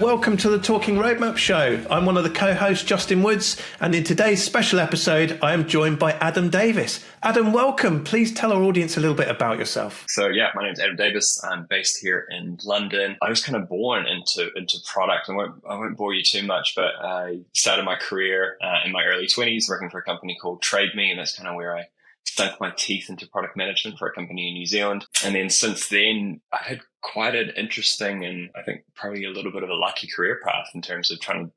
Welcome to the Talking Roadmap Show. I'm one of the co-hosts, Justin Woods, and in today's special episode, I am joined by Adam Davis. Adam, welcome. Please tell our audience a little bit about yourself. So my name's Adam Davis. I'm based here in London. I was kind of born into product. I won't bore you too much, but I started my career in my early 20s working for a company called TradeMe, and that's kind of where I sunk my teeth into product management for a company in New Zealand. And then since then, I had quite an interesting and I think probably a little bit of a lucky career path in terms of trying to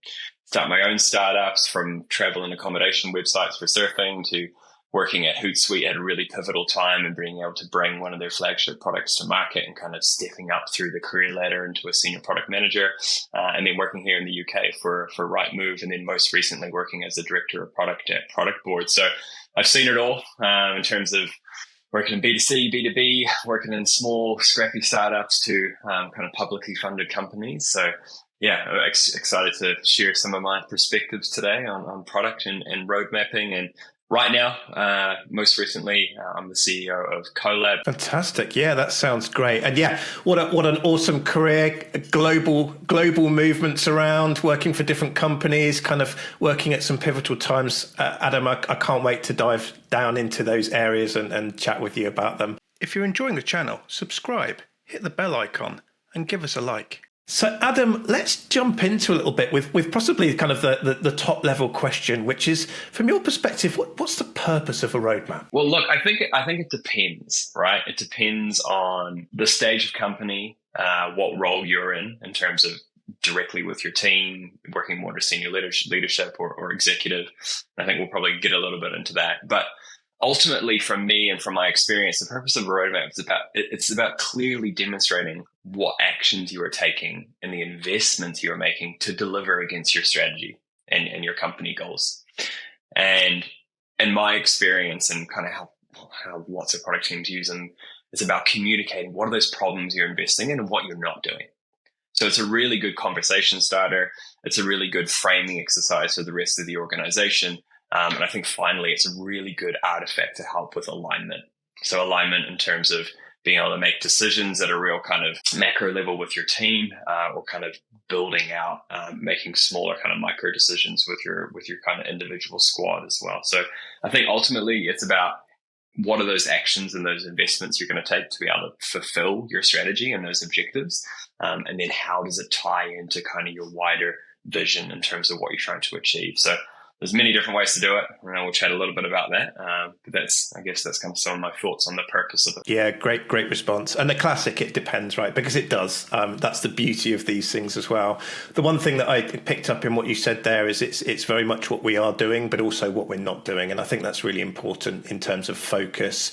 start my own startups, from travel and accommodation websites for surfing to working at Hootsuite at a really pivotal time and being able to bring one of their flagship products to market and kind of stepping up through the career ladder into a senior product manager, and then working here in the UK for Rightmove, and then most recently working as the director of product at Productboard. So I've seen it all in terms of working in B2C, B2B, working in small, scrappy startups to kind of publicly funded companies. So I'm excited to share some of my perspectives today on product and road mapping. And right now, most recently, I'm the CEO of Colab. Fantastic. Yeah, that sounds great. And what an awesome career, global movements around, working for different companies, kind of working at some pivotal times. Adam, I can't wait to dive down into those areas and chat with you about them. If you're enjoying the channel, subscribe, hit the bell icon and give us a like. So, Adam, let's jump into a little bit with possibly kind of the top level question, which is, from your perspective, what's the purpose of a roadmap? Well, look, I think it depends, right? It depends on the stage of company, what role you're in terms of directly with your team, working more to senior leadership or executive. I think we'll probably get a little bit into that. But ultimately, from me and from my experience, the purpose of a roadmap is about clearly demonstrating what actions you are taking and the investments you are making to deliver against your strategy and your company goals. And in my experience and kind of how lots of product teams use them, it's about communicating what are those problems you're investing in and what you're not doing. So it's a really good conversation starter. It's a really good framing exercise for the rest of the organization. And I think finally, it's a really good artifact to help with alignment. So alignment in terms of being able to make decisions at a real kind of macro level with your team, or kind of building out, making smaller kind of micro decisions with your kind of individual squad as well. So I think ultimately it's about what are those actions and those investments you're going to take to be able to fulfill your strategy and those objectives. And then how does it tie into kind of your wider vision in terms of what you're trying to achieve? So there's many different ways to do it, and we'll chat a little bit about that. But I guess that's kind of some of my thoughts on the purpose of it. Yeah, great response. And the classic, it depends, right? Because it does. That's the beauty of these things as well. The one thing that I picked up in what you said there is it's very much what we are doing, but also what we're not doing. And I think that's really important in terms of focus,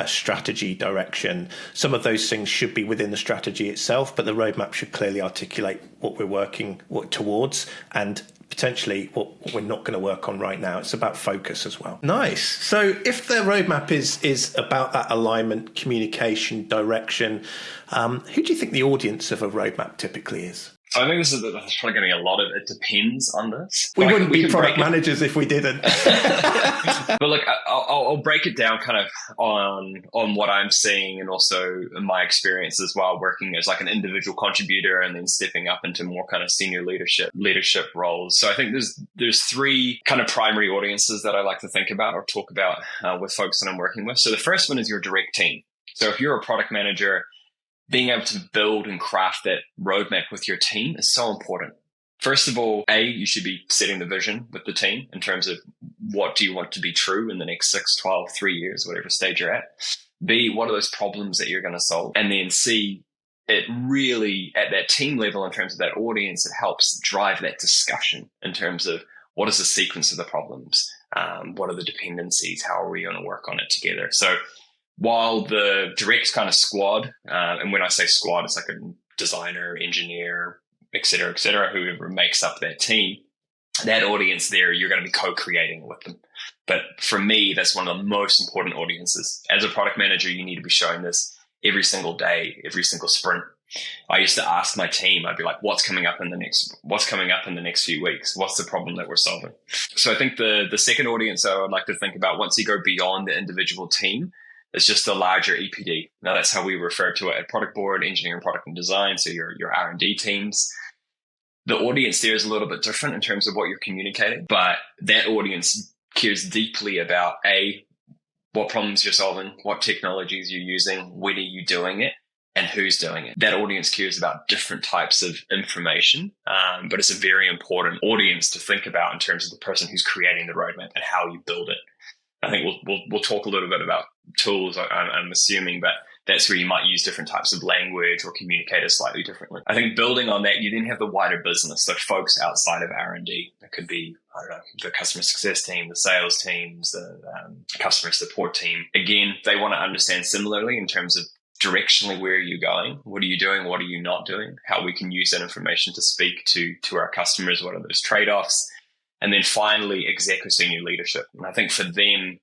strategy, direction. Some of those things should be within the strategy itself, but the roadmap should clearly articulate what we're working towards and potentially what we're not going to work on right now. It's about focus as well. Nice. So if the roadmap is about that alignment, communication, direction, who do you think the audience of a roadmap typically is? I think this is probably getting a lot of it depends on this. We wouldn't be product managers if we didn't. But look, I'll break it down kind of on what I'm seeing and also in my experience as well, working as like an individual contributor and then stepping up into more kind of senior leadership roles. So I think there's three kind of primary audiences that I like to think about or talk about with folks that I'm working with. So the first one is your direct team. So if you're a product manager, being able to build and craft that roadmap with your team is so important. First of all, you should be setting the vision with the team in terms of what do you want to be true in the next 6, 12, 3 years, whatever stage you're at. B, what are those problems that you're going to solve? And then C, it really, at that team level, in terms of that audience, it helps drive that discussion in terms of what is the sequence of the problems? What are the dependencies? How are we going to work on it together? So while the direct kind of squad, and when I say squad, it's like a designer, engineer, et cetera, whoever makes up that team, that audience there, you're going to be co-creating with them. But for me, that's one of the most important audiences. As a product manager, you need to be showing this every single day, every single sprint. I used to ask my team, I'd be like, what's coming up in the next few weeks? What's the problem that we're solving? So I think the second audience I would like to think about, once you go beyond the individual team, it's just a larger EPD. Now that's how we refer to it at Productboard, engineering, product and design. So your R&D teams. the audience there is a little bit different in terms of what you're communicating, but that audience cares deeply about what problems you're solving, what technologies you're using, when are you doing it, and who's doing it. That audience cares about different types of information, but it's a very important audience to think about in terms of the person who's creating the roadmap and how you build it. I think we'll talk a little bit about tools, I'm assuming, but that's where you might use different types of language or communicate it slightly differently. I think building on that, you then have the wider business, so folks outside of R&D. It could be, I don't know, the customer success team, the sales teams, the customer support team. Again, they want to understand similarly in terms of directionally where are you going, what are you doing, what are you not doing, how we can use that information to speak to our customers, what are those trade-offs. And then finally, exec or senior leadership. And I think for them,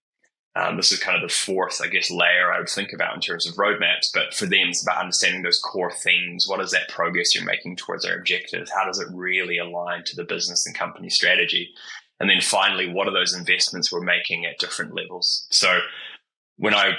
this is kind of the fourth, I guess, layer I would think about in terms of roadmaps. But for them, it's about understanding those core themes. What is that progress you're making towards our objectives? How does it really align to the business and company strategy? And then finally, what are those investments we're making at different levels? So when I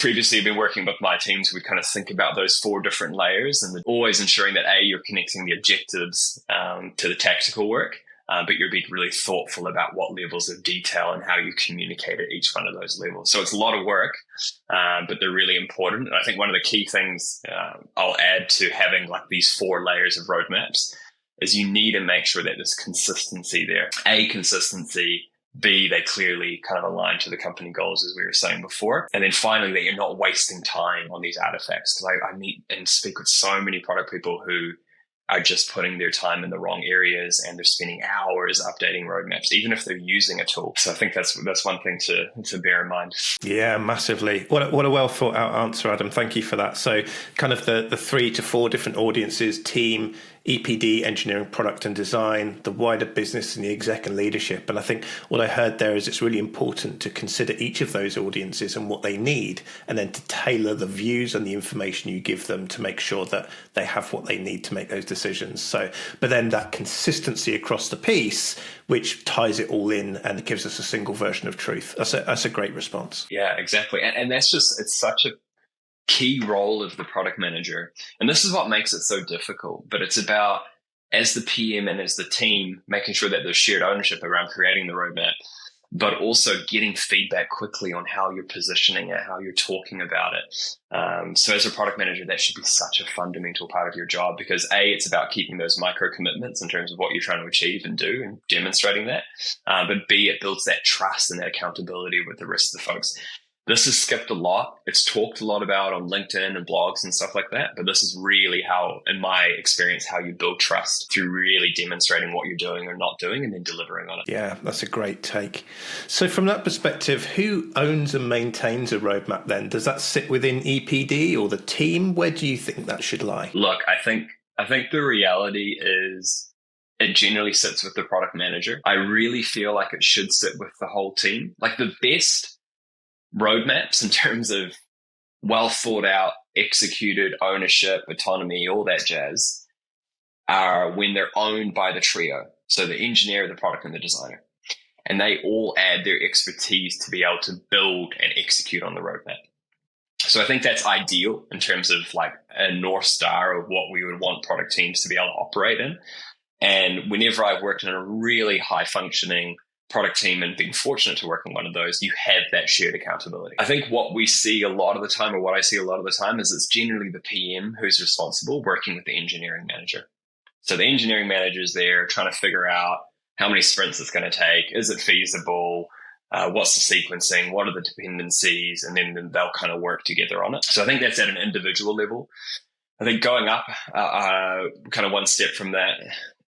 previously have been working with my teams, we kind of think about those four different layers and always ensuring that you're connecting the objectives to the tactical work. But you're being really thoughtful about what levels of detail and how you communicate at each one of those levels. So it's a lot of work, but they're really important. And I think one of the key things I'll add to having like these four layers of roadmaps is you need to make sure that there's consistency there. Consistency. B, they clearly kind of align to the company goals, as we were saying before. And then finally, that you're not wasting time on these artifacts. Because I meet and speak with so many product people who are just putting their time in the wrong areas and they're spending hours updating roadmaps, even if they're using a tool. So I think that's one thing to bear in mind. Yeah, massively. What a well thought out answer, Adam. Thank you for that. So kind of the 3 to 4 different audiences, team, EPD, engineering, product and design, the wider business and the exec and leadership. And I think what I heard there is it's really important to consider each of those audiences and what they need, and then to tailor the views and the information you give them to make sure that they have what they need to make those decisions. So, but then that consistency across the piece, which ties it all in and gives us a single version of truth. That's a great response. Yeah, exactly. And that's just, it's such a key role of the product manager. And this is what makes it so difficult, but it's about, as the PM and as the team, making sure that there's shared ownership around creating the roadmap, but also getting feedback quickly on how you're positioning it, how you're talking about it. So as a product manager, that should be such a fundamental part of your job, because it's about keeping those micro commitments in terms of what you're trying to achieve and do and demonstrating that. But B, it builds that trust and that accountability with the rest of the folks. This is skipped a lot. It's talked a lot about on LinkedIn and blogs and stuff like that. But this is really how, in my experience, how you build trust, through really demonstrating what you're doing or not doing and then delivering on it. Yeah, that's a great take. So from that perspective, who owns and maintains a roadmap then? Does that sit within EPD or the team? Where do you think that should lie? Look, I think the reality is it generally sits with the product manager. I really feel like it should sit with the whole team. Like the best roadmaps in terms of well thought out, executed, ownership, autonomy, all that jazz, are when they're owned by the trio. So the engineer, the product, and the designer. And they all add their expertise to be able to build and execute on the roadmap. So I think that's ideal in terms of like a North Star of what we would want product teams to be able to operate in. And whenever I've worked in a really high functioning product team and been fortunate to work in one of those, you have that shared accountability. I think what we see a lot of the time, or what I see a lot of the time, is it's generally the PM who's responsible working with the engineering manager. So the engineering manager is there trying to figure out how many sprints it's going to take. Is it feasible? What's the sequencing? What are the dependencies? And then they'll kind of work together on it. So I think that's at an individual level. I think going up kind of one step from that,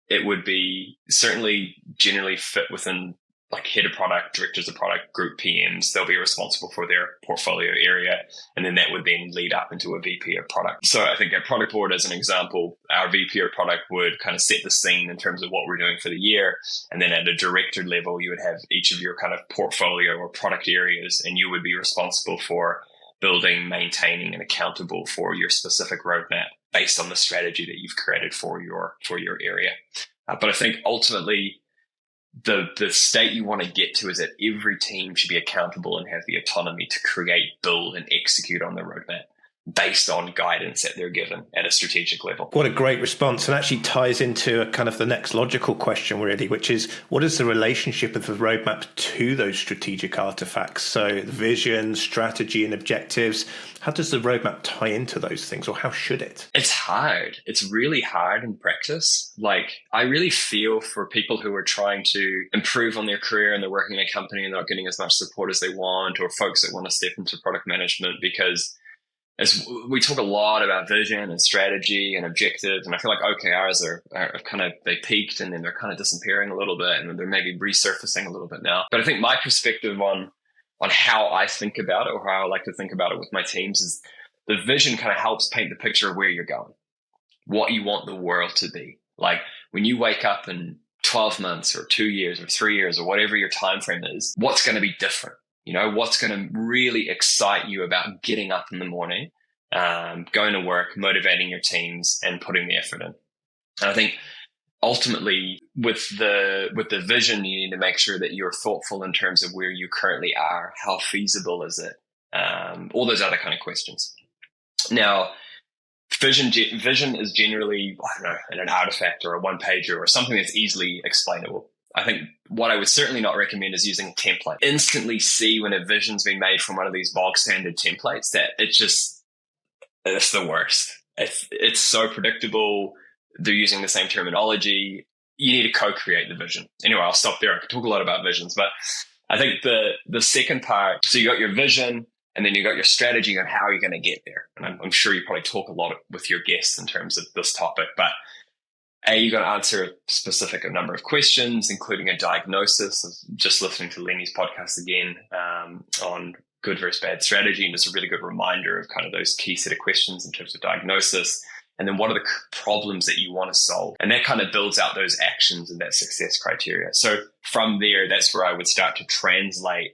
it would be certainly generally fit within like head of product, directors of product, group PMs. They'll be responsible for their portfolio area. And then that would then lead up into a VP of product. So I think at Productboard, as an example, our VP of product would kind of set the scene in terms of what we're doing for the year. And then at a director level, you would have each of your kind of portfolio or product areas, and you would be responsible for building, maintaining, and accountable for your specific roadmap based on the strategy that you've created for your area. But I think ultimately, the state you want to get to is that every team should be accountable and have the autonomy to create, build, and execute on the roadmap based on guidance that they're given at a strategic level. What a great response, and actually ties into a kind of the next logical question, really, which is what is the relationship of the roadmap to those strategic artifacts? So the vision, strategy, and objectives. How does the roadmap tie into those things, or how should it? It's hard. It's really hard in practice. Like, I really feel for people who are trying to improve on their career and they're working in a company and not getting as much support as they want, or folks that want to step into product management, because as we talk a lot about vision and strategy and objectives, and I feel like OKRs are kind of, they peaked and then they're kind of disappearing a little bit, and they're maybe resurfacing a little bit now. But I think my perspective on how I think about it, or how I like to think about it with my teams, is the vision kind of helps paint the picture of where you're going, what you want the world to be. Like when you wake up in 12 months or 2 years or 3 years or whatever your time frame is, what's going to be different? You know, what's going to really excite you about getting up in the morning, going to work, motivating your teams, and putting the effort in. And I think ultimately with the vision, you need to make sure that you're thoughtful in terms of where you currently are. How feasible is it? All those other kind of questions. Now, vision is generally, I don't know, an artifact or a one pager or something that's easily explainable. I think what I would certainly not recommend is using a template. Instantly see when a vision's been made from one of these bog standard templates that it's the worst. It's so predictable. They're using the same terminology. You need to co-create the vision. Anyway, I'll stop there. I could talk a lot about visions, but I think the second part, so you got your vision and then you got your strategy on how you're going to get there. And I'm sure you probably talk a lot with your guests in terms of this topic, but you're going to answer a specific number of questions, including a diagnosis. Just listening to Lenny's podcast again on good versus bad strategy, and it's a really good reminder of kind of those key set of questions in terms of diagnosis. And then what are the problems that you want to solve? And that kind of builds out those actions and that success criteria. So from there, that's where I would start to translate.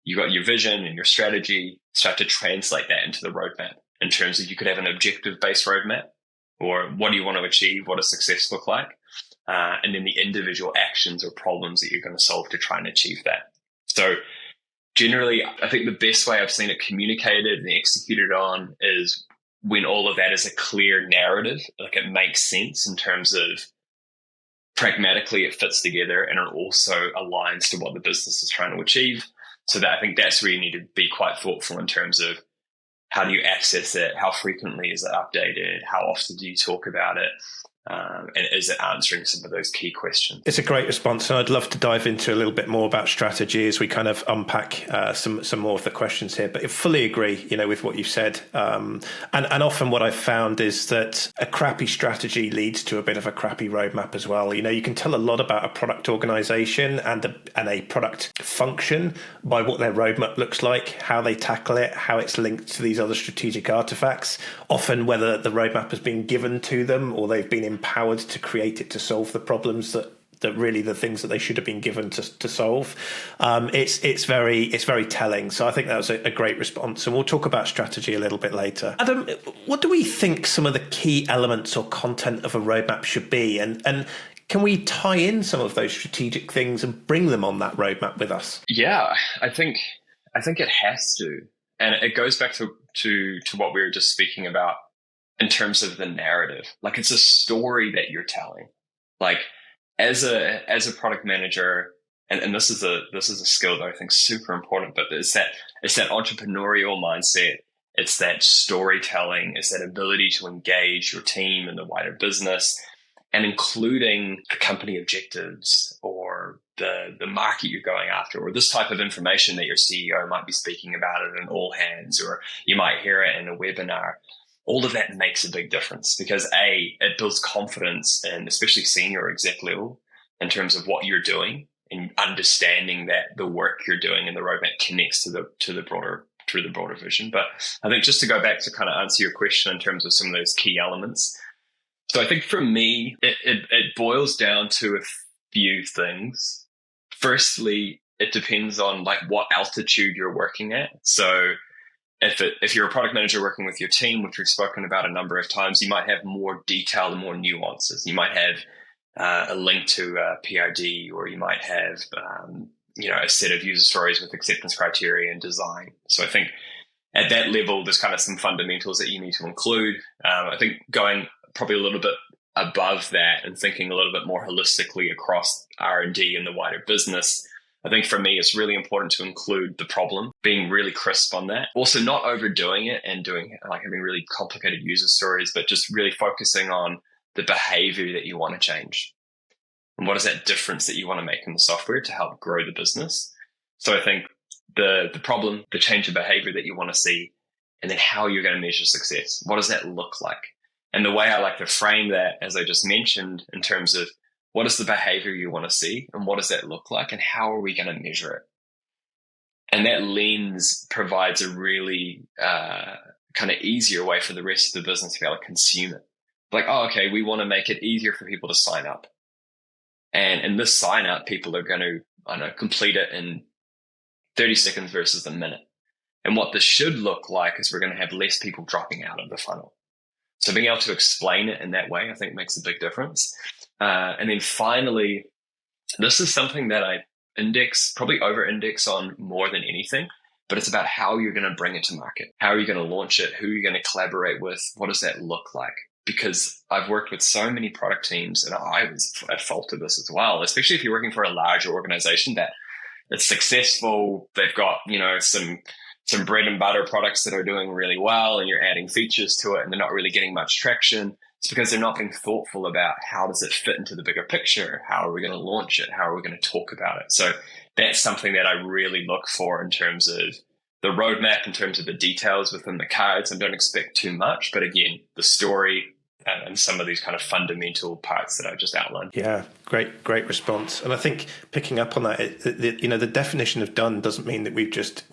You got your vision and your strategy, start to translate that into the roadmap in terms of you could have an objective-based roadmap, or what do you want to achieve? What does success look like? And then the individual actions or problems that you're going to solve to try and achieve that. So generally, I think the best way I've seen it communicated and executed on is when all of that is a clear narrative, like it makes sense in terms of pragmatically it fits together and it also aligns to what the business is trying to achieve. So that I think that's where you need to be quite thoughtful in terms of how do you access it? How frequently is it updated? How often do you talk about it? And is it answering some of those key questions? It's a great response, and I'd love to dive into a little bit more about strategy as we kind of unpack some more of the questions here. But I fully agree, with what you've said. And often what I've found is that a crappy strategy leads to a bit of a crappy roadmap as well. You can tell a lot about a product organization and a product function by what their roadmap looks like, how they tackle it, how it's linked to these other strategic artifacts. Often whether the roadmap has been given to them or they've been empowered to create it to solve the problems that really the things that they should have been given to solve. It's very telling. So I think that was a great response. And we'll talk about strategy a little bit later. Adam, what do we think some of the key elements or content of a roadmap should be? And can we tie in some of those strategic things and bring them on that roadmap with us? Yeah, I think it has to. And it goes back to what we were just speaking about in terms of the narrative. Like, it's a story that you're telling. Like, as a product manager, and this is a skill that I think is super important, but it's that entrepreneurial mindset. It's that storytelling. It's that ability to engage your team and the wider business, and including the company objectives or the market you're going after, or this type of information that your CEO might be speaking about at an all hands, or you might hear it in a webinar. All of that makes a big difference because it builds confidence in especially senior exec level in terms of what you're doing and understanding that the work you're doing in the roadmap connects to the broader vision. But I think just to go back to kind of answer your question in terms of some of those key elements. So I think for me, it boils down to a few things. Firstly, it depends on like what altitude you're working at. So if you're a product manager working with your team, which we've spoken about a number of times, you might have more detail and more nuances. You might have a link to a PRD, or you might have a set of user stories with acceptance criteria and design. So I think at that level, there's kind of some fundamentals that you need to include. I think going probably a little bit above that and thinking a little bit more holistically across R&D and the wider business, I think for me, it's really important to include the problem, being really crisp on that. Also not overdoing it and doing like having really complicated user stories, but just really focusing on the behavior that you want to change. And what is that difference that you want to make in the software to help grow the business? So I think the problem, the change of behavior that you want to see, and then how you're going to measure success. What does that look like? And the way I like to frame that, as I just mentioned, in terms of what is the behavior you want to see and what does that look like and how are we going to measure it? And that lens provides a really kind of easier way for the rest of the business to be able to consume it. Like, oh, okay, we want to make it easier for people to sign up. And in this sign up, people are going to, complete it in 30 seconds versus a minute. And what this should look like is we're going to have less people dropping out of the funnel. So being able to explain it in that way, I think makes a big difference. And then finally, this is something that I probably over-index on more than anything, but it's about how you're going to bring it to market. How are you going to launch it? Who are you going to collaborate with? What does that look like? Because I've worked with so many product teams, and I was at fault of this as well, especially if you're working for a larger organization that it's successful. They've got, some bread and butter products that are doing really well, and you're adding features to it and they're not really getting much traction. It's because they're not being thoughtful about how does it fit into the bigger picture? How are we going to launch it? How are we going to talk about it? So that's something that I really look for in terms of the roadmap, in terms of the details within the cards. I don't expect too much, but again, the story and some of these kind of fundamental parts that I just outlined. Yeah, great response. And I think picking up on that, the definition of done doesn't mean that we've just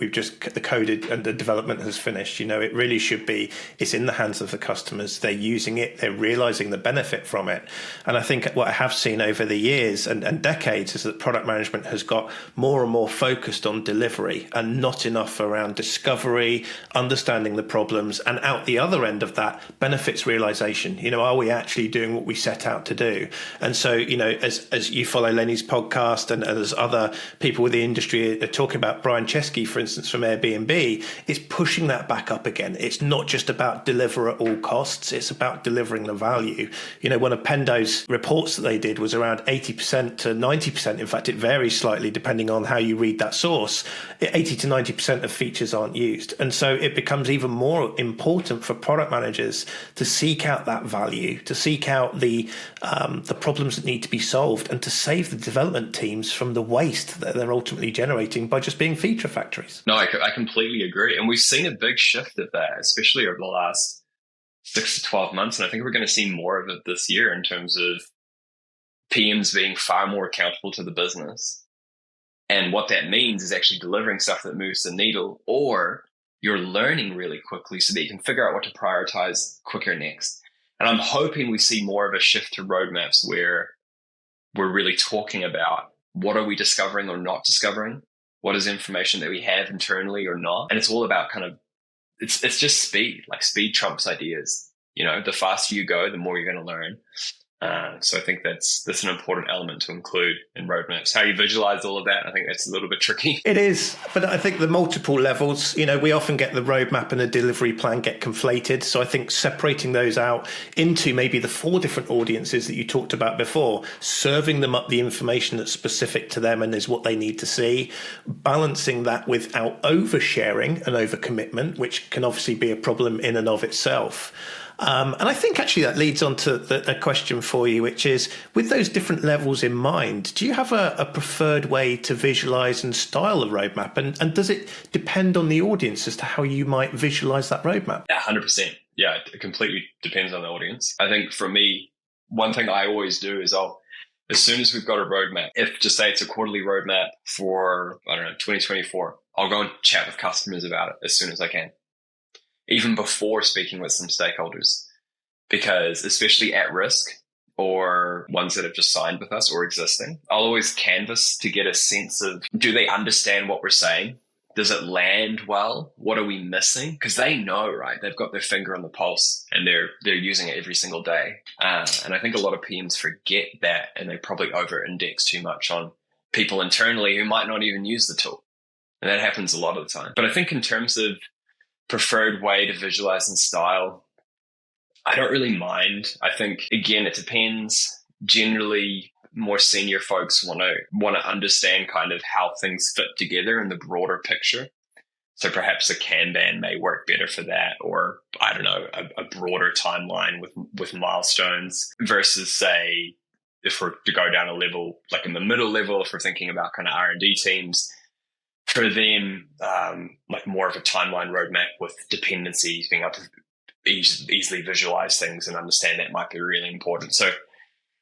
coded and the development has finished. It really should be, it's in the hands of the customers. They're using it. They're realizing the benefit from it. And I think what I have seen over the years and decades is that product management has got more and more focused on delivery and not enough around discovery, understanding the problems, and out the other end of that, benefits realization. Are we actually doing what we set out to do? And so, as you follow Lenny's podcast and as other people with the industry are talking about, Brian Chesky, for instance, from Airbnb, it's pushing that back up again. It's not just about deliver at all costs. It's about delivering the value. One of Pendo's reports that they did was around 80% to 90%. In fact, it varies slightly depending on how you read that source. 80 to 90% of features aren't used. And so it becomes even more important for product managers to seek out that value, to seek out the problems that need to be solved, and to save the development teams from the waste that they're ultimately generating by just being feature factories. No, I completely agree. And we've seen a big shift of that, especially over the last 6 to 12 months. And I think we're going to see more of it this year in terms of PMs being far more accountable to the business. And what that means is actually delivering stuff that moves the needle, or you're learning really quickly so that you can figure out what to prioritize quicker next. And I'm hoping we see more of a shift to roadmaps where we're really talking about what are we discovering or not discovering? What is information that we have internally or not? And it's all about it's just speed. Like speed trumps ideas. The faster you go, the more you're going to learn. So I think that's an important element to include in roadmaps. How you visualize all of that, I think that's a little bit tricky. It is, but I think the multiple levels, we often get the roadmap and the delivery plan get conflated. So I think separating those out into maybe the 4 different audiences that you talked about before, serving them up the information that's specific to them and is what they need to see, balancing that without oversharing and overcommitment, which can obviously be a problem in and of itself. And I think actually that leads on to a question for you, which is, with those different levels in mind, do you have a preferred way to visualize and style a roadmap? And does it depend on the audience as to how you might visualize that roadmap? 100%. Yeah, it completely depends on the audience. I think for me, one thing I always do is as soon as we've got a roadmap, if just say it's a quarterly roadmap for, 2024, I'll go and chat with customers about it as soon as I can, even before speaking with some stakeholders, because especially at risk or ones that have just signed with us or existing, I'll always canvas to get a sense of, do they understand what we're saying? Does it land well? What are we missing? Because they know, right? They've got their finger on the pulse and they're using it every single day. And I think a lot of PMs forget that, and they probably over-index too much on people internally who might not even use the tool. And that happens a lot of the time. But I think in terms of preferred way to visualize and style, I don't really mind. I think, again, it depends. Generally, more senior folks want to understand kind of how things fit together in the broader picture. So perhaps a Kanban may work better for that, or I don't know, a broader timeline with milestones versus, say, if we're to go down a level, like in the middle level, if we're thinking about kind of R&D teams, for them, like more of a timeline roadmap with dependencies, being able to easily visualize things and understand that might be really important. So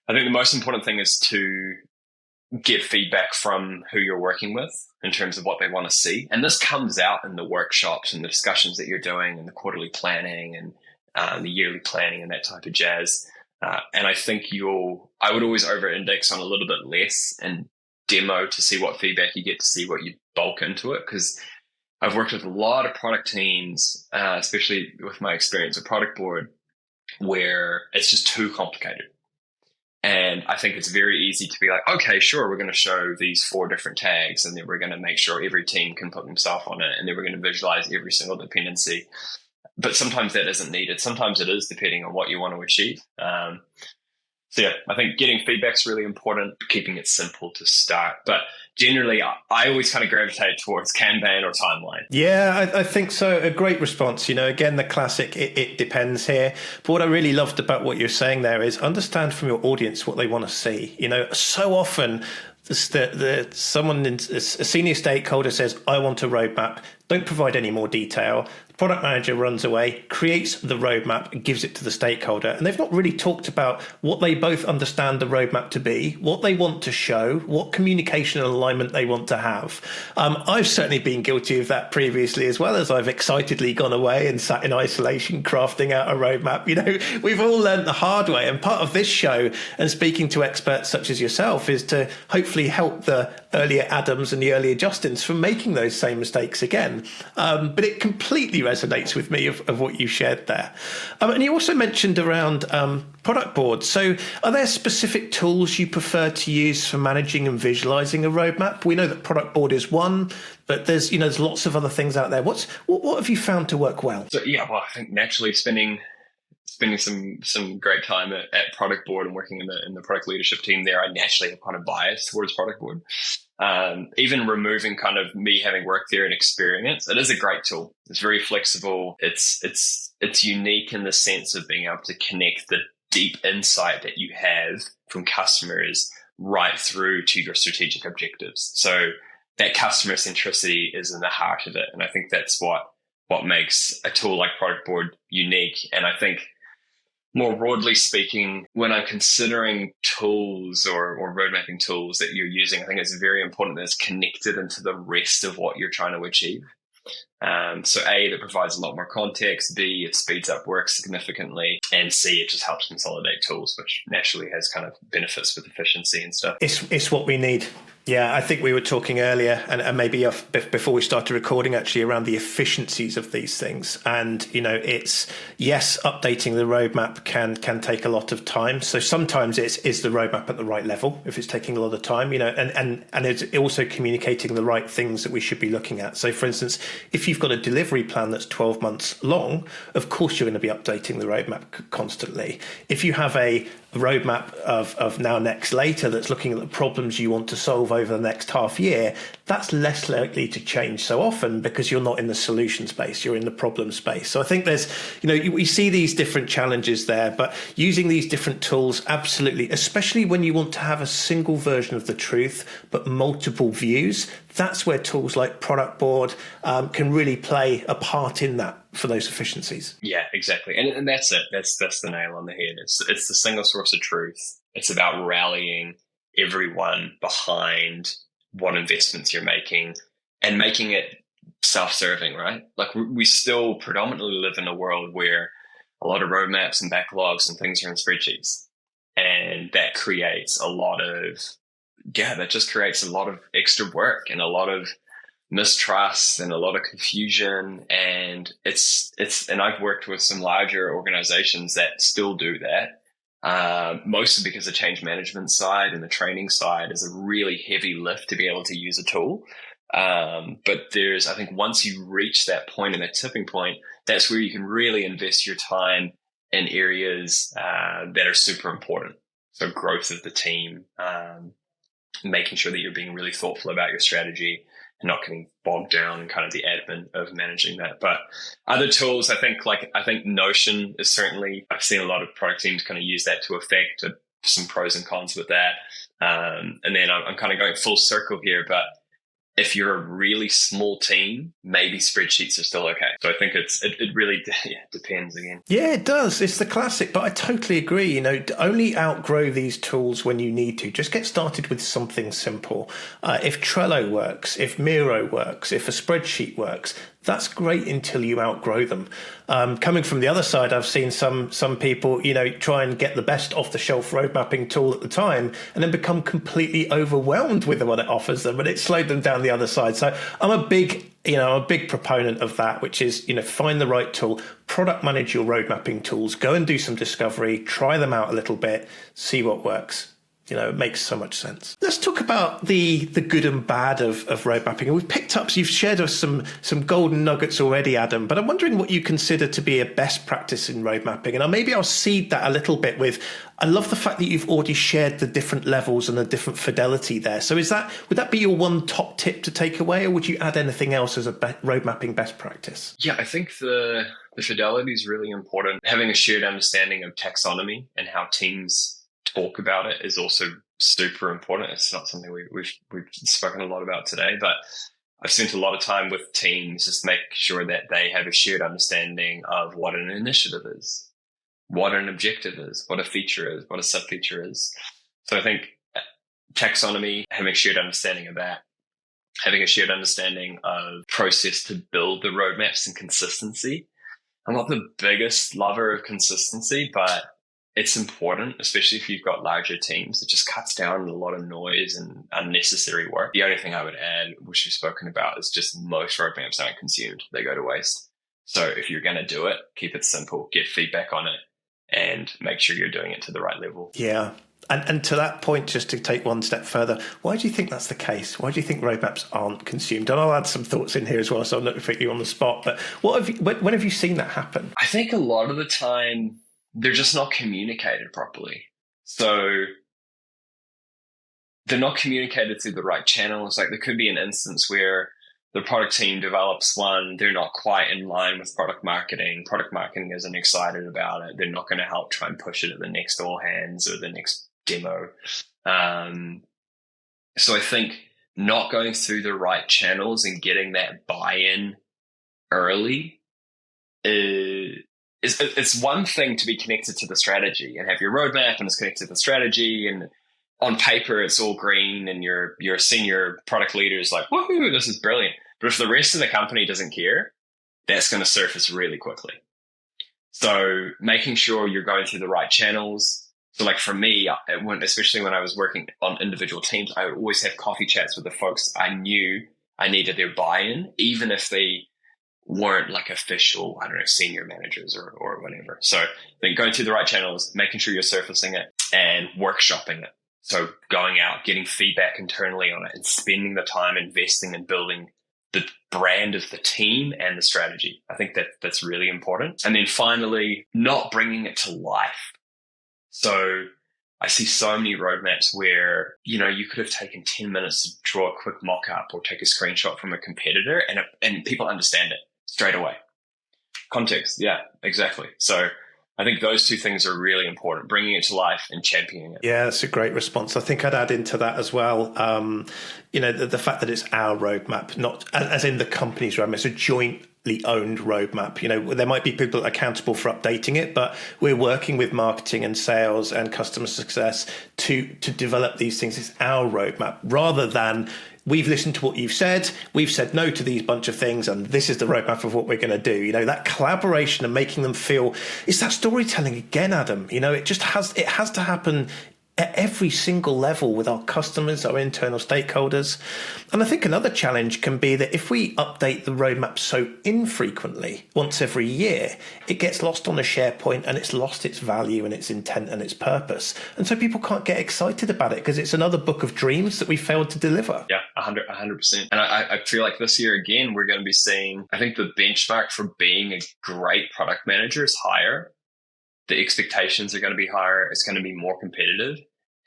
I think the most important thing is to get feedback from who you're working with in terms of what they want to see. And this comes out in the workshops and the discussions that you're doing and the quarterly planning and the yearly planning and that type of jazz. And I think I would always over-index on a little bit less and demo to see what feedback you get, to see what you bulk into it. Because I've worked with a lot of product teams, especially with my experience at Productboard, where it's just too complicated. And I think it's very easy to be like, okay, sure, we're going to show these 4 different tags, and then we're going to make sure every team can put themselves on it, and then we're going to visualize every single dependency. But sometimes that isn't needed. Sometimes it is, depending on what you want to achieve. So yeah, I think getting feedback's really important, keeping it simple to start. But generally, I always kind of gravitate towards Kanban or timeline. Yeah, I think so. A great response. Again, the classic, it depends here. But what I really loved about what you're saying there is understand from your audience what they want to see. So often a senior stakeholder says, I want a roadmap. Don't provide any more detail. The product manager runs away, creates the roadmap, and gives it to the stakeholder. And they've not really talked about what they both understand the roadmap to be, what they want to show, what communication and alignment they want to have. I've certainly been guilty of that previously, as well, as I've excitedly gone away and sat in isolation crafting out a roadmap. We've all learned the hard way. And part of this show and speaking to experts such as yourself is to hopefully help the earlier Adams and the earlier Justins from making those same mistakes again. But it completely resonates with me of what you shared there. And you also mentioned around Productboard. So are there specific tools you prefer to use for managing and visualizing a roadmap? We know that Productboard is one, but there's lots of other things out there. What have you found to work well? So I think naturally spending some great time at Productboard and working in the product leadership team there, I naturally have kind of bias towards Productboard. Even removing kind of me having worked there and experience, it is a great tool. It's very flexible. It's unique in the sense of being able to connect the deep insight that you have from customers right through to your strategic objectives. So that customer centricity is in the heart of it. And I think that's what makes a tool like Productboard unique. And I think more broadly speaking, when I'm considering tools or road mapping tools that you're using, I think it's very important that it's connected into the rest of what you're trying to achieve. So A, that provides a lot more context. B, it speeds up work significantly. And C, it just helps consolidate tools, which naturally has kind of benefits with efficiency and stuff. It's what we need. Yeah, I think we were talking earlier and maybe before we started recording actually around the efficiencies of these things. And, it's, yes, updating the roadmap can take a lot of time. So sometimes is the roadmap at the right level if it's taking a lot of time, and it's also communicating the right things that we should be looking at. So for instance, if you've got a delivery plan that's 12 months long, of course you're going to be updating the roadmap constantly. If you have a roadmap of now next later that's looking at the problems you want to solve over the next half year, that's less likely to change so often because you're not in the solution space, you're in the problem space. So I think there's, we see these different challenges there, but using these different tools, absolutely, especially when you want to have a single version of the truth, but multiple views, that's where tools like Productboard can really play a part in that for those efficiencies. Yeah, exactly. And that's it. That's the nail on the head. It's the single source of truth. It's about rallying everyone behind what investments you're making and making it self-serving, right? Like we still predominantly live in a world where a lot of roadmaps and backlogs and things are in spreadsheets. And that creates that just creates a lot of extra work and a lot of mistrust and a lot of confusion. And and I've worked with some larger organizations that still do that. Mostly because the change management side and the training side is a really heavy lift to be able to use a tool. But I think once you reach that point and that tipping point, that's where you can really invest your time in areas that are super important. So growth of the team, making sure that you're being really thoughtful about your strategy and not getting bogged down in kind of the admin of managing that. But other tools, I think Notion is certainly, I've seen a lot of product teams kind of use that to effect, some pros and cons with that. And then I'm kind of going full circle here, but if you're a really small team, maybe spreadsheets are still okay. So I think it really depends again. Yeah, it does. It's the classic, but I totally agree. Only outgrow these tools when you need to. Just get started with something simple. If Trello works, if Miro works, if a spreadsheet works, that's great until you outgrow them. Coming from the other side, I've seen some people, try and get the best off-the-shelf road mapping tool at the time and then become completely overwhelmed with what it offers them, and it slowed them down the other side. So I'm a big proponent of that, which is, find the right tool, product manage your road mapping tools, go and do some discovery, try them out a little bit, see what works. It makes so much sense. Let's talk about the good and bad of road mapping. And we've picked up, so you've shared us some golden nuggets already, Adam, but I'm wondering what you consider to be a best practice in road mapping. And maybe I'll seed that a little bit with, I love the fact that you've already shared the different levels and the different fidelity there. So would that be your one top tip to take away, or would you add anything else as a road mapping best practice? Yeah, I think the fidelity is really important. Having a shared understanding of taxonomy and how teams talk about it is also super important. It's not something we've spoken a lot about today, but I've spent a lot of time with teams just make sure that they have a shared understanding of what an initiative is, what an objective is, what a feature is, what a sub-feature is. So I think taxonomy, having a shared understanding of that, having a shared understanding of process to build the roadmaps and consistency. I'm not the biggest lover of consistency, but it's important, especially if you've got larger teams. It just cuts down a lot of noise and unnecessary work. The only thing I would add, which we've spoken about, is just most roadmaps aren't consumed. They go to waste. So if you're going to do it, keep it simple, get feedback on it, and make sure you're doing it to the right level. Yeah. And to that point, just to take one step further, why do you think that's the case? Why do you think roadmaps aren't consumed? And I'll add some thoughts in here as well, so I'm not putting you on the spot. But when have you seen that happen? I think a lot of the time, they're just not communicated properly. So they're not communicated through the right channels. Like there could be an instance where the product team develops one, they're not quite in line with product marketing. Product marketing isn't excited about it. They're not going to help try and push it at the next all hands or the next demo. So I think not going through the right channels and getting that buy-in early it's one thing to be connected to the strategy and have your roadmap and it's connected to the strategy, and on paper it's all green and your senior product leader is like, woohoo, this is brilliant. But if the rest of the company doesn't care, that's going to surface really quickly. So making sure you're going through the right channels. So like for me, especially when I was working on individual teams, I would always have coffee chats with the folks I knew I needed their buy-in, even if they weren't like official, senior managers or whatever. So then going through the right channels, making sure you're surfacing it and workshopping it. So going out, getting feedback internally on it and spending the time investing in building the brand of the team and the strategy. I think that's really important. And then finally, not bringing it to life. So I see so many roadmaps where, you could have taken 10 minutes to draw a quick mock-up or take a screenshot from a competitor and people understand it straight away. Context. Yeah, exactly. So I think those two things are really important, bringing it to life and championing it. Yeah, that's a great response. I think I'd add into that as well, the fact that it's our roadmap, not as in the company's roadmap. It's a jointly owned roadmap. There might be people accountable for updating it, but we're working with marketing and sales and customer success to develop these things. It's our roadmap rather than we've listened to what you've said, we've said no to these bunch of things, and this is the roadmap of what we're going to do. That collaboration and making them feel, it's that storytelling again, Adam. It has to happen at every single level with our customers, our internal stakeholders. And I think another challenge can be that if we update the roadmap so infrequently, once every year, it gets lost on a SharePoint and it's lost its value and its intent and its purpose. And so people can't get excited about it because it's another book of dreams that we failed to deliver. Yeah, 100%. And I feel like this year, again, we're going to be seeing, I think the benchmark for being a great product manager is higher. The expectations are going to be higher. It's going to be more competitive.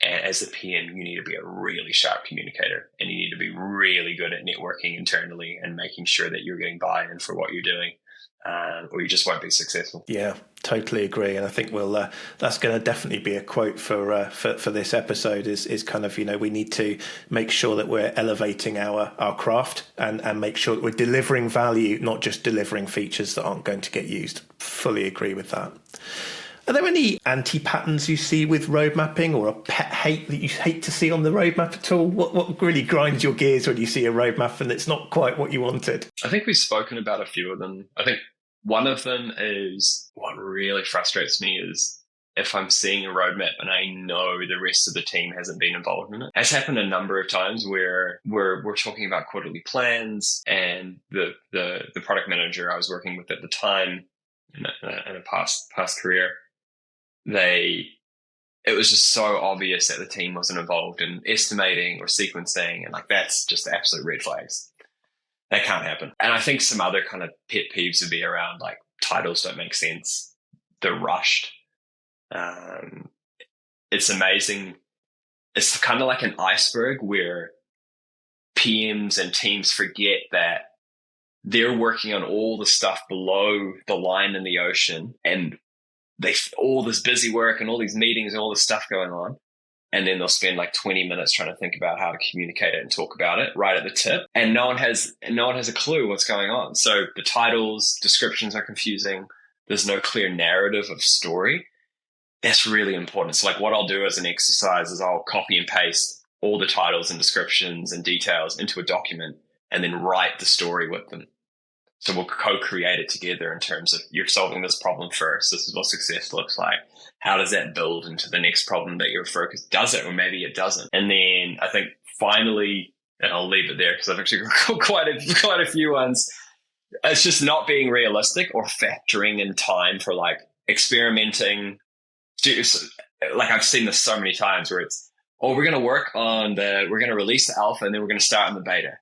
And as a PM, you need to be a really sharp communicator, and you need to be really good at networking internally and making sure that you're getting buy-in for what you're doing, or you just won't be successful. Yeah, totally agree. And I think that's going to definitely be a quote for this episode is kind of, we need to make sure that we're elevating our craft and make sure that we're delivering value, not just delivering features that aren't going to get used. Fully agree with that. Are there any anti-patterns you see with road mapping, or a pet hate that you hate to see on the roadmap at all? What really grinds your gears when you see a roadmap and it's not quite what you wanted? I think we've spoken about a few of them. I think one of them is, what really frustrates me is if I'm seeing a roadmap and I know the rest of the team hasn't been involved in it. It's happened a number of times where we're talking about quarterly plans, and the product manager I was working with at the time in a past career, it was just so obvious that the team wasn't involved in estimating or sequencing, and like that's just absolute red flags. That can't happen. And I think some other kind of pet peeves would be around like titles don't make sense. They're rushed. It's amazing. It's kind of like an iceberg where PMs and teams forget that they're working on all the stuff below the line in the ocean, and they all this busy work and all these meetings and all this stuff going on. And then they'll spend like 20 minutes trying to think about how to communicate it and talk about it right at the tip. And no one has a clue what's going on. So the titles, descriptions are confusing. There's no clear narrative of story. That's really important. So like what I'll do as an exercise is I'll copy and paste all the titles and descriptions and details into a document and then write the story with them. So we'll co-create it together in terms of you're solving this problem first. This is what success looks like. How does that build into the next problem that you're focused? Does it, or maybe it doesn't? And then I think finally, and I'll leave it there because I've actually got quite a few ones. It's just not being realistic or factoring in time for like experimenting. Like I've seen this so many times where it's, we're going to release the alpha and then we're going to start on the beta.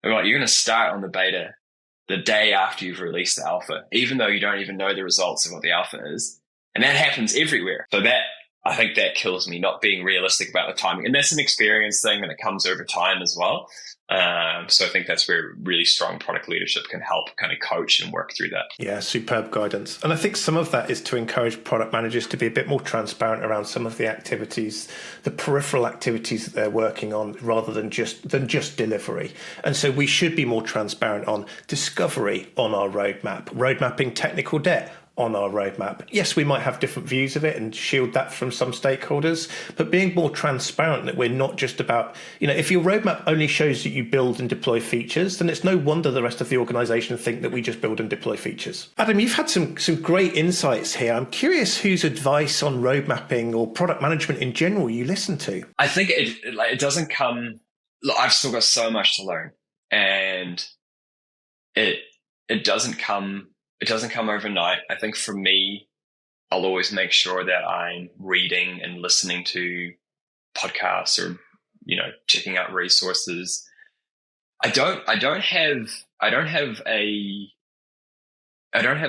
You're going to start on the beta the day after you've released the alpha, even though you don't even know the results of what the alpha is. And that happens everywhere. So I think that kills me, not being realistic about the timing. And that's an experience thing, and it comes over time as well. So I think that's where really strong product leadership can help kind of coach and work through that. Yeah, superb guidance. And I think some of that is to encourage product managers to be a bit more transparent around some of the activities, the peripheral activities that they're working on, rather than just delivery. And so we should be more transparent on discovery on our roadmap, road mapping technical debt on our roadmap. Yes, we might have different views of it and shield that from some stakeholders, but being more transparent that we're not just about, if your roadmap only shows that you build and deploy features, then it's no wonder the rest of the organization think that we just build and deploy features. Adam, you've had some great insights here. I'm curious whose advice on road mapping or product management in general you listen to. I think it doesn't come, look, I've still got so much to learn, and it doesn't come overnight. I think for me, I'll always make sure that I'm reading and listening to podcasts or, checking out resources. I don't have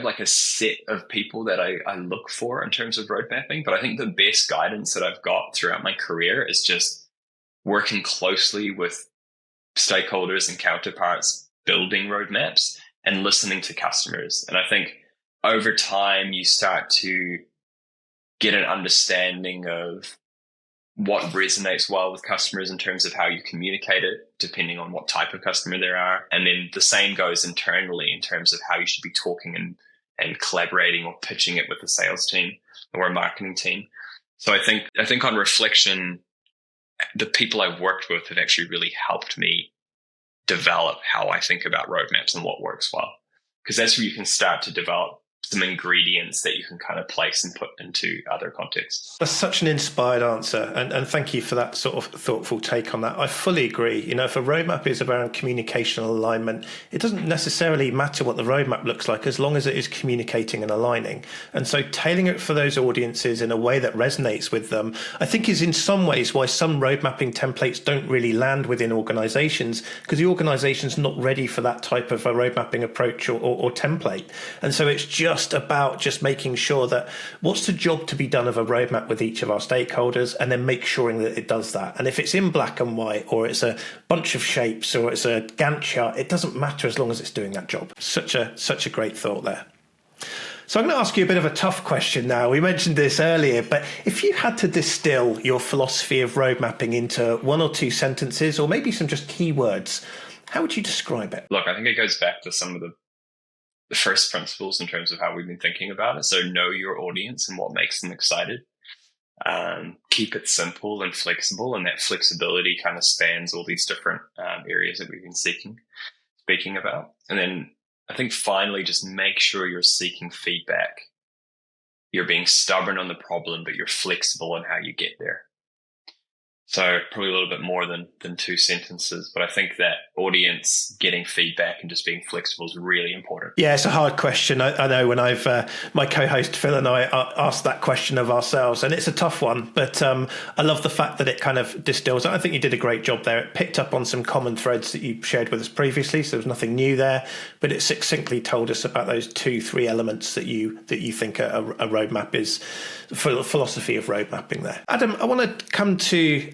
like a set of people that I look for in terms of road mapping, but I think the best guidance that I've got throughout my career is just working closely with stakeholders and counterparts, building roadmaps and listening to customers. And I think over time, you start to get an understanding of what resonates well with customers in terms of how you communicate it, depending on what type of customer there are. And then the same goes internally in terms of how you should be talking and collaborating or pitching it with the sales team or a marketing team. So I think on reflection, the people I've worked with have actually really helped me develop how I think about roadmaps and what works well. Because that's where you can start to develop some ingredients that you can kind of place and put into other contexts. That's such an inspired answer. And thank you for that sort of thoughtful take on that. I fully agree. If a roadmap is around communication and alignment, it doesn't necessarily matter what the roadmap looks like as long as it is communicating and aligning. And so tailoring it for those audiences in a way that resonates with them, I think is in some ways why some road mapping templates don't really land within organizations, because the organization's not ready for that type of a road mapping approach or template. And so it's just about making sure that what's the job to be done of a roadmap with each of our stakeholders, and then make sure that it does that. And if it's in black and white, or it's a bunch of shapes, or it's a Gantt chart, it doesn't matter as long as it's doing that job. Such a great thought there. So I'm going to ask you a bit of a tough question now. We mentioned this earlier, but if you had to distill your philosophy of road mapping into one or two sentences, or maybe some just keywords, how would you describe it? Look, I think it goes back to some of the first principles in terms of how we've been thinking about it. So know your audience and what makes them excited. Keep it simple and flexible, and that flexibility kind of spans all these different areas that we've been speaking about. And then I think finally, just make sure you're seeking feedback. You're being stubborn on the problem, but you're flexible on how you get there. So probably a little bit more than two sentences, but I think that audience getting feedback and just being flexible is really important. Yeah, it's a hard question. I know when I've my co-host Phil and I asked that question of ourselves, and it's a tough one, but I love the fact that it kind of distills. I think you did a great job there. It picked up on some common threads that you shared with us previously, so there was nothing new there, but it succinctly told us about those 2-3 elements that you think a roadmap is, philosophy of road mapping there. Adam, I want to come to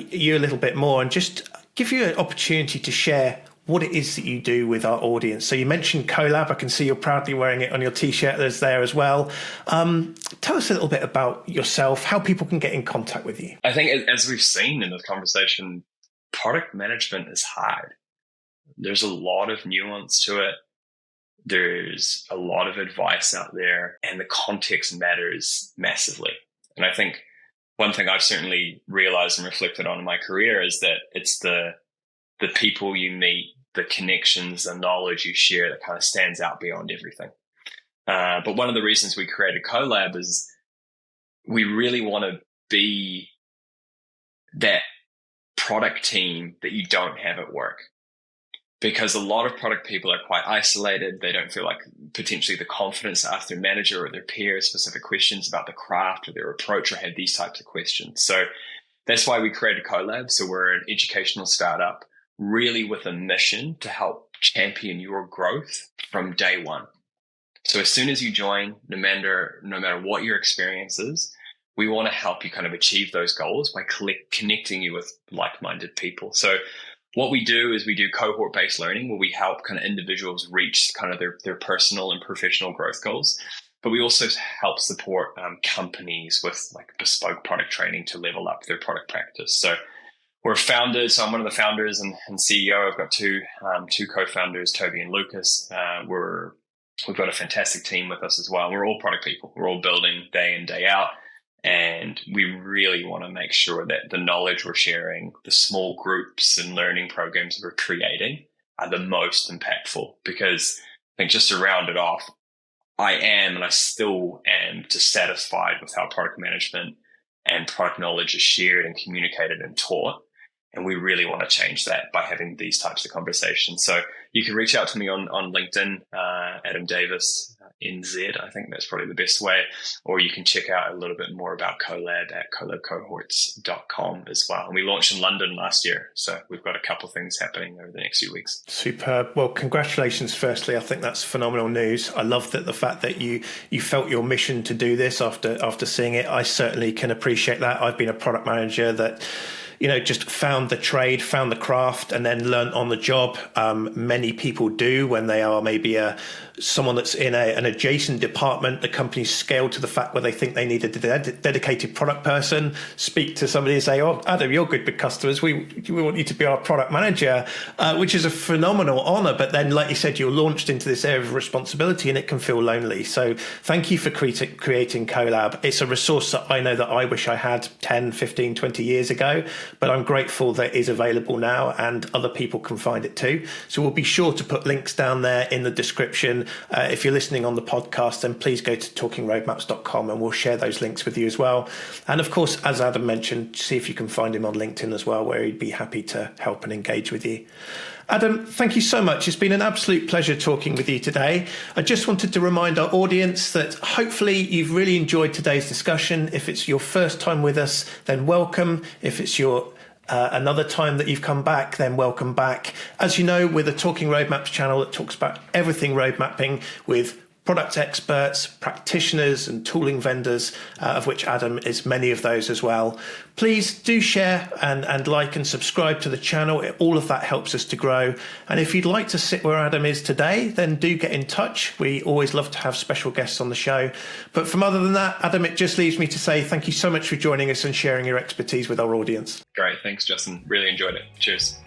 you a little bit more and just give you an opportunity to share what it is that you do with our audience. So you mentioned Colab. I can see you're proudly wearing it on your t-shirt. There's there as well. Tell us a little bit about yourself, how people can get in contact with you. I think as we've seen in this conversation, product management is hard. There's a lot of nuance to it. There's a lot of advice out there, and the context matters massively. And I think one thing I've certainly realized and reflected on in my career is that it's the people you meet, the connections, the knowledge you share that kind of stands out beyond everything. But one of the reasons we created Colab is we really want to be that product team that you don't have at work. Because a lot of product people are quite isolated. They don't feel like potentially the confidence to ask their manager or their peers specific questions about the craft or their approach, or have these types of questions. So that's why we created Colab. So we're an educational startup, really with a mission to help champion your growth from day one. So as soon as you join, no matter what your experience is, we want to help you kind of achieve those goals by connecting you with like-minded people. So what we do is we do cohort-based learning, where we help kind of individuals reach kind of their personal and professional growth goals. But we also help support companies with like bespoke product training to level up their product practice. So we're founders. So I'm one of the founders and CEO. I've got two co-founders, Toby and Lucas. We've got a fantastic team with us as well. We're all product people. We're all building day in, day out. And we really want to make sure that the knowledge we're sharing, the small groups and learning programs we're creating are the most impactful. Because I think, just to round it off, I am, and I still am, dissatisfied with how product management and product knowledge is shared and communicated and taught. And we really want to change that by having these types of conversations. So you can reach out to me on LinkedIn, Adam Davis, NZ. I think that's probably the best way. Or you can check out a little bit more about Colab at colabcohorts.com as well. And we launched in London last year. So we've got a couple of things happening over the next few weeks. Superb. Well, congratulations, firstly. I think that's phenomenal news. I love that the fact that you felt your mission to do this after seeing it. I certainly can appreciate that. I've been a product manager that just found the trade, found the craft, and then learned on the job. Many people do when they are maybe someone that's in an adjacent department. The company's scaled to the fact where they think they need a dedicated product person. Speak to somebody and say, "Oh, Adam, you're good with customers. We want you to be our product manager," which is a phenomenal honor. But then, like you said, you're launched into this area of responsibility, and it can feel lonely. So thank you for creating Colab. It's a resource that I know that I wish I had 10, 15, 20 years ago. But I'm grateful that it is available now, and other people can find it too. So we'll be sure to put links down there in the description. description. If you're listening on the podcast, then please go to talkingroadmaps.com and we'll share those links with you as well. And of course, as Adam mentioned, see if you can find him on LinkedIn as well, where he'd be happy to help and engage with you. Adam, thank you so much. It's been an absolute pleasure talking with you today. I just wanted to remind our audience that hopefully you've really enjoyed today's discussion. If it's your first time with us, then welcome. If it's your another time that you've come back, then welcome back. As you know, we're the Talking Roadmaps channel that talks about everything road mapping with product experts, practitioners and tooling vendors, of which Adam is many of those as well. Please do share and like and subscribe to the channel. All of that helps us to grow. And if you'd like to sit where Adam is today, then do get in touch. We always love to have special guests on the show. But from other than that, Adam, it just leaves me to say thank you so much for joining us and sharing your expertise with our audience. Great. Thanks, Justin. Really enjoyed it. Cheers.